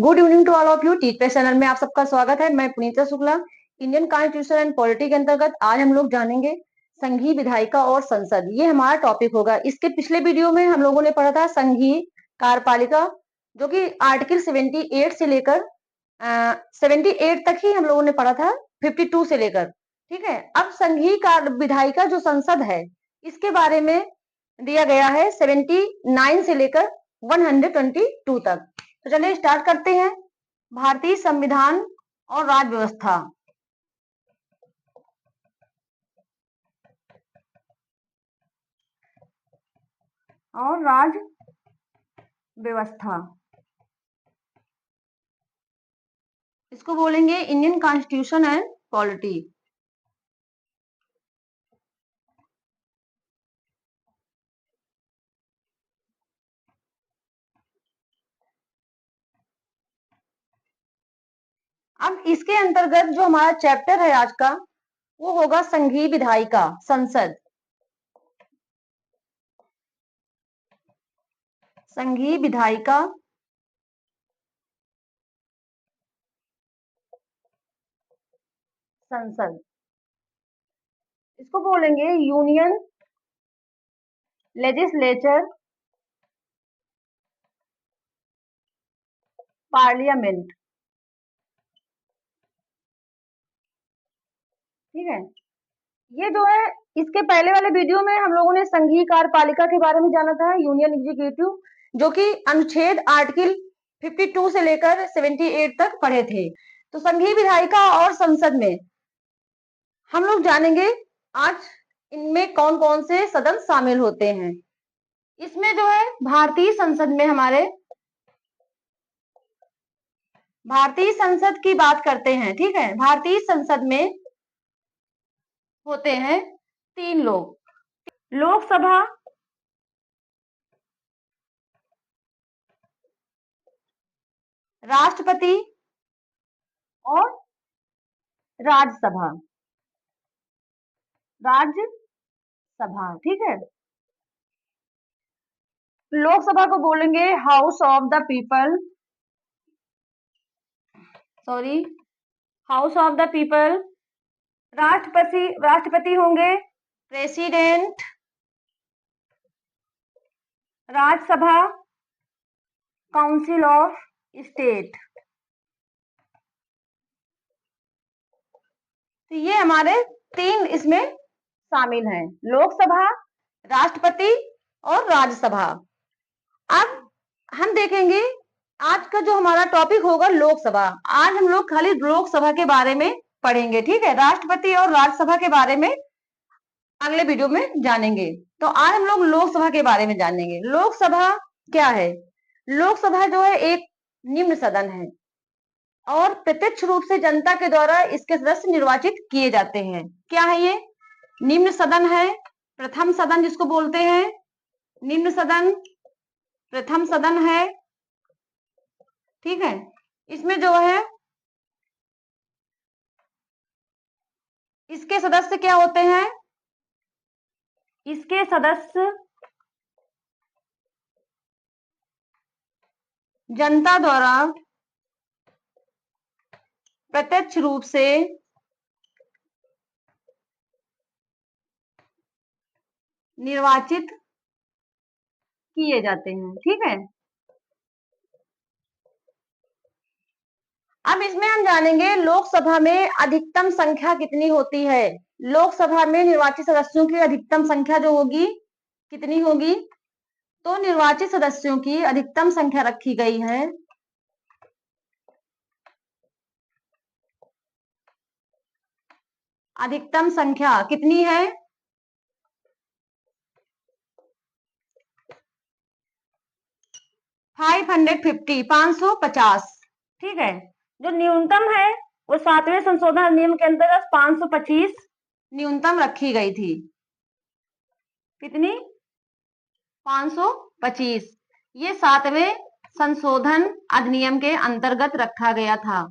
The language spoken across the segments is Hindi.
Good evening to all of you. Teacher channel में आप सबका स्वागत है। मैं Punita Shukla. Indian constitution and polity के अंतर्गत आज हम लोग जानेंगे संघीय विधायिका और संसद। ये हमारा टॉपिक होगा। इसके पिछले वीडियो में हम लोगों ने पढ़ा था संघीय कार्यपालिका, जो कि आर्टिकल 78 से लेकर 78 तक ही हम लोगों ने पढ़ा था, 52 से लेकर। ठीक है, अब संघीय विधायिका जो संसद है, इसके बारे में दिया गया है 79 से लेकर 122 तक। तो चलिए स्टार्ट करते हैं। भारतीय संविधान और राज्य व्यवस्था। और राज्य व्यवस्था, इसको बोलेंगे इंडियन कॉन्स्टिट्यूशन एंड पॉलिटी। अब इसके अंतर्गत जो हमारा चैप्टर है आज का, वो होगा संघीय विधायिका संसद। संघीय विधायिका संसद, इसको बोलेंगे यूनियन लेजिस्लेचर पार्लियामेंट। ठीक है, ये जो है, इसके पहले वाले वीडियो में हम लोगों ने संघीय कार्यपालिका के बारे में जाना था, यूनियन एग्जीक्यूटिव, जो कि अनुच्छेद आर्टिकल 52 से लेकर 78 तक पढ़े थे। तो संघीय विधायिका और संसद में हम लोग जानेंगे आज इनमें कौन कौन से सदन शामिल होते हैं। इसमें जो है भारतीय संसद में भारतीय संसद की बात करते हैं। ठीक है, भारतीय संसद में होते हैं 3 लोग, लोकसभा, राष्ट्रपति और राज्यसभा। राज्यसभा, ठीक है। लोकसभा को बोलेंगे house of the people, sorry, house of the people. राष्ट्रपति होंगे president. Rajya Sabha council of state. तो ये हमारे 3 इसमें शामिल हैं, लोकसभा, राष्ट्रपति और राज्यसभा। अब हम देखेंगे आज का जो हमारा टॉपिक होगा लोकसभा। आज हम लोग खाली लोकसभा के बारे में पढ़ेंगे। ठीक है, राष्ट्रपति और राज्यसभा के बारे में अगले वीडियो में जानेंगे। तो आज हम लोग लोकसभा के बारे में जानेंगे। लोकसभा क्या है? लोकसभा जो है एक निम्न सदन है और प्रत्यक्ष रूप से जनता के द्वारा इसके सदस्य निर्वाचित किए जाते हैं। क्या है ये? निम्न सदन है, प्रथम सदन जिसको बोलते हैं, निम्न सदन, प्रथम सदन है। ठीक है, इसमें जो है इसके सदस्य क्या होते हैं? इसके सदस्य जनता द्वारा प्रत्यक्ष रूप से निर्वाचित किए जाते हैं। ठीक है, अब इसमें हम जानेंगे लोकसभा में अधिकतम संख्या कितनी होती है। लोकसभा में निर्वाचित सदस्यों की अधिकतम संख्या जो होगी कितनी होगी? तो निर्वाचित सदस्यों की अधिकतम संख्या रखी गई है 550। ठीक है, जो न्यूनतम है वो 7वें संशोधन अधिनियम के अंतर्गत 525 न्यूनतम रखी गई थी। कितनी? 525। ये 7वें संशोधन अधिनियम के अंतर्गत रखा गया था,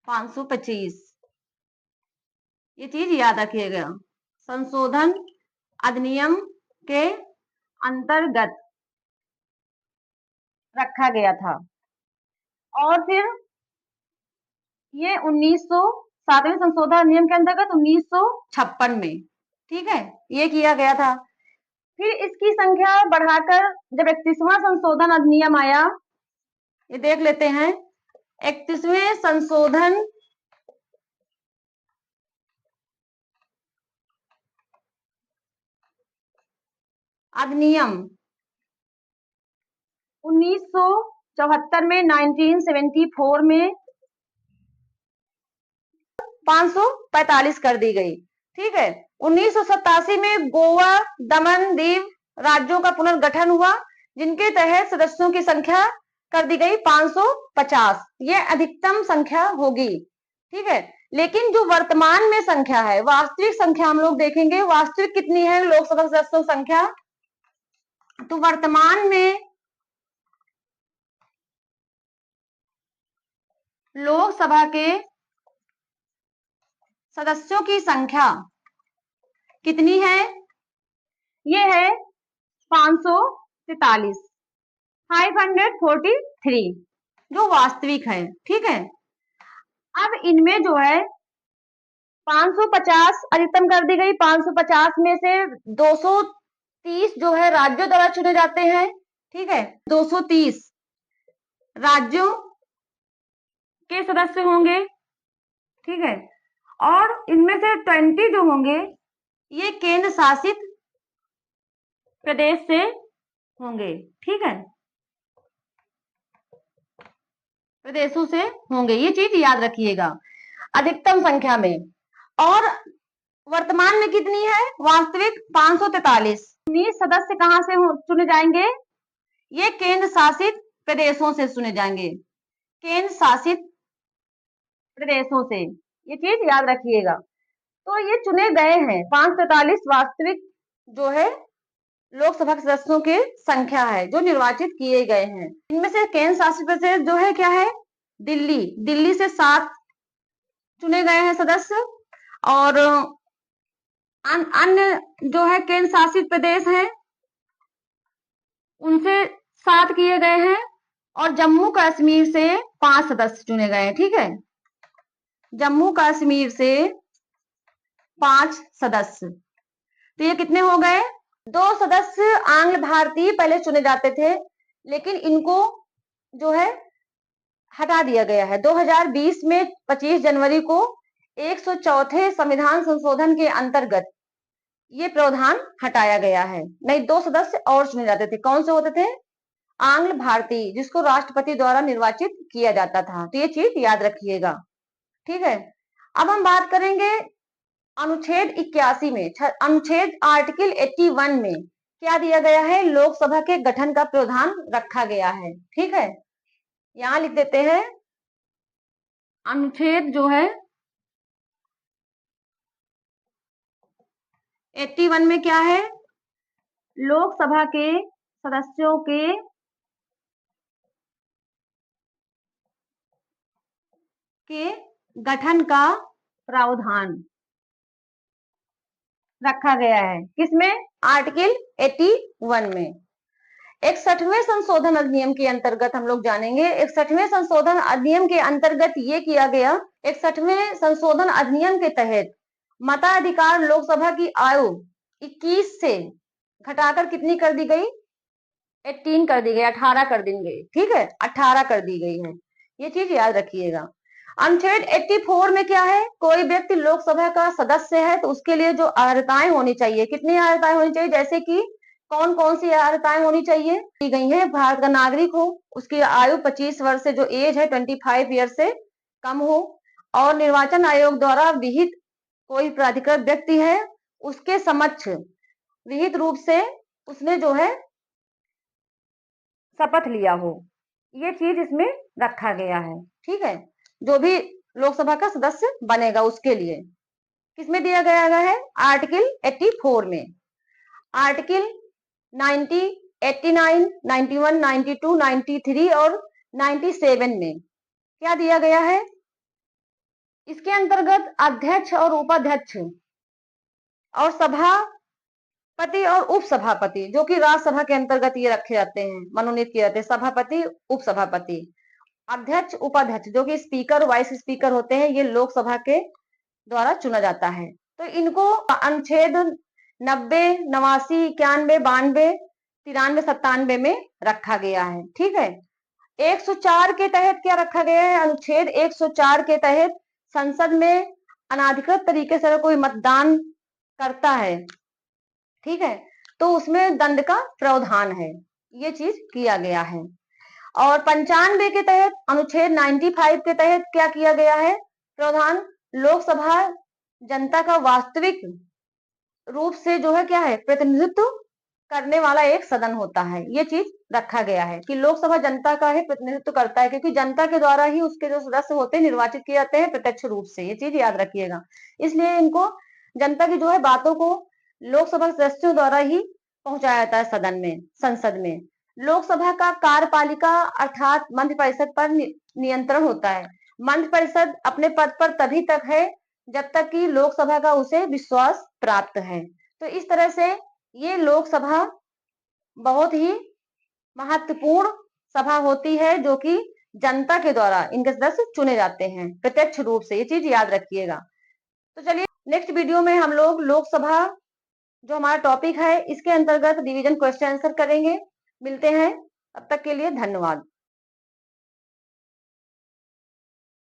525। ये चीज याद रखिएगा, संशोधन अधिनियम के अंतर्गत रखा गया था। और फिर ये 1907वें संशोधन अधिनियम के अंतर्गत 1956 में, ठीक है, ये किया गया था। फिर इसकी संख्या बढ़ाकर जब 31वां संशोधन अधिनियम आया, ये देख लेते हैं। 31वें संशोधन अधिनियम 1974 में, 1974 में 545 कर दी गई, ठीक है। 1987 में गोवा, दमन, दीव राज्यों का पुनर्गठन हुआ, जिनके तहत सदस्यों की संख्या कर दी गई 550। ये अधिकतम संख्या होगी, ठीक है। लेकिन जो वर्तमान में संख्या है, वास्तविक संख्या हम लोग देखेंगे, वास्तविक कितनी है लोकसभा सदस्यों की संख्या। तो वर्तमान में लोकसभा के सदस्यों की संख्या कितनी है? ये है 543, 543, जो वास्तविक है, ठीक है। अब इनमें जो है 550 अधिकतम कर दी गई। 550 में से 230 जो है राज्यों द्वारा चुने जाते हैं, ठीक है। 230 राज्यों के सदस्य होंगे, ठीक है। और इनमें से 20 जो होंगे ये केंद्र शासित प्रदेश से होंगे, ठीक है, प्रदेशों से होंगे। ये चीज याद रखिएगा अधिकतम संख्या में। और वर्तमान में कितनी है? वास्तविक 543। 19 सदस्य कहां से चुने जाएंगे? ये केंद्र शासित प्रदेशों से चुने जाएंगे, केंद्र शासित प्रदेशों से, ये चीज याद रखिएगा। तो ये चुने गए हैं 543 वास्तविक जो है लोकसभा के सदस्यों की संख्या है जो निर्वाचित किए गए हैं। इनमें से केंद्र शासित प्रदेश जो है क्या है? दिल्ली। दिल्ली से 7 चुने गए हैं सदस्य, और अन्य जो है केंद्र शासित प्रदेश हैं उनसे 7 किए गए हैं, और जम्मू कश्मीर से 5 सदस्य चुने गए हैं, ठीक है। जम्मू कश्मीर से 5 सदस्य, तो ये कितने हो गए? 2 सदस्य आंग्ल भारतीय पहले चुने जाते थे, लेकिन इनको जो है हटा दिया गया है। 2020 में 25 जनवरी को 104 संविधान संशोधन के अंतर्गत ये प्रावधान हटाया गया है। नहीं, 2 सदस्य और चुने जाते थे। कौन से होते थे? आंग्ल भारतीय, जिसको राष्ट्रपति द्वारा निर्वाचित किया जाता था। तो ये चीज याद रखिएगा, ठीक है। अब हम बात करेंगे अनुच्छेद 81 में, अनुच्छेद आर्टिकल 81 में क्या दिया गया है? लोकसभा के गठन का प्रावधान रखा गया है, ठीक है। यहां लिख देते हैं अनुच्छेद जो है 81 में क्या है? लोकसभा के सदस्यों के गठन का प्रावधान रखा गया है। किसमें? आर्टिकल 81 में। 61वें संशोधन अधिनियम के अंतर्गत हम लोग जानेंगे। 61वें संशोधन अधिनियम के अंतर्गत ये किया गया, 61वें संशोधन अधिनियम के तहत मताधिकार लोकसभा की आयु 21 से घटाकर कितनी कर दी गई? 18 कर दी गई, 18 कर दी गई, ठीक है, 18 कर दी गई है। ये चीज याद रखिएगा। अनुच्छेद 84 में क्या है? कोई व्यक्ति लोकसभा का सदस्य है तो उसके लिए जो अर्हताएं होनी चाहिए, कितनी अर्हताएं होनी चाहिए? जैसे कि कौन कौन सी अर्हताएं होनी चाहिए दी गई है? भारत का नागरिक हो, उसकी आयु 25 वर्ष से जो एज है 25 ईयर से कम हो, और निर्वाचन आयोग द्वारा विहित कोई प्राधिकृत व्यक्ति है उसके समक्ष विहित रूप से उसने जो है शपथ लिया हो। ये चीज इसमें रखा गया है, ठीक है। जो भी लोकसभा का सदस्य बनेगा उसके लिए किसमें दिया गया है? आर्टिकल 84 में। आर्टिकल 90, 89, 91, 92, 93 और 97 में क्या दिया गया है? इसके अंतर्गत अध्यक्ष और उपाध्यक्ष और सभापति और उपसभापति, जो कि राज्यसभा के अंतर्गत ये रखे जाते हैं, मनोनीत किए जाते हैं, सभापति, उपसभापति। अध्यक्ष उपाध्यक्ष जो कि स्पीकर वाइस स्पीकर होते हैं, ये लोकसभा के द्वारा चुना जाता है। तो इनको अनुच्छेद 90, 89, 91, 92, 93, 97 में रखा गया है। ठीक है। 104 के तहत क्या रखा गया है? अनुच्छेद 104 के तहत संसद में अनाधिकृत तरीके से कोई मतदान करता है, ठीक है, तो उसमें दंड का प्रावधान है। ये चीज किया गया है। और 95 के तहत, अनुच्छेद 95 के तहत क्या किया गया है प्रावधान? लोकसभा जनता का वास्तविक रूप से जो है क्या है, प्रतिनिधित्व करने वाला एक सदन होता है। ये चीज रखा गया है कि लोकसभा जनता का ही प्रतिनिधित्व करता है, क्योंकि जनता के द्वारा ही उसके जो सदस्य होते हैं निर्वाचित किए जाते हैं प्रत्यक्ष रूप से। ये चीज याद रखिएगा। इसलिए इनको जनता की जो है बातों को लोकसभा सदस्यों द्वारा ही पहुंचाया जाता है सदन में, संसद में। लोकसभा का कार्यपालिका अर्थात मंत्रिपरिषद पर नियंत्रण होता है। मंत्रिपरिषद अपने पद पर तभी तक है जब तक कि लोकसभा का उसे विश्वास प्राप्त है। तो इस तरह से ये लोकसभा बहुत ही महत्वपूर्ण सभा होती है, जो कि जनता के द्वारा इनके सदस्य चुने जाते हैं प्रत्यक्ष रूप से। ये चीज याद रखिएगा। तो चलिए नेक्स्ट वीडियो में हम लोग लोकसभा जो हमारा टॉपिक है इसके अंतर्गत डिवीजन क्वेश्चन आंसर करेंगे। मिलते हैं, तब तक के लिए धन्यवाद।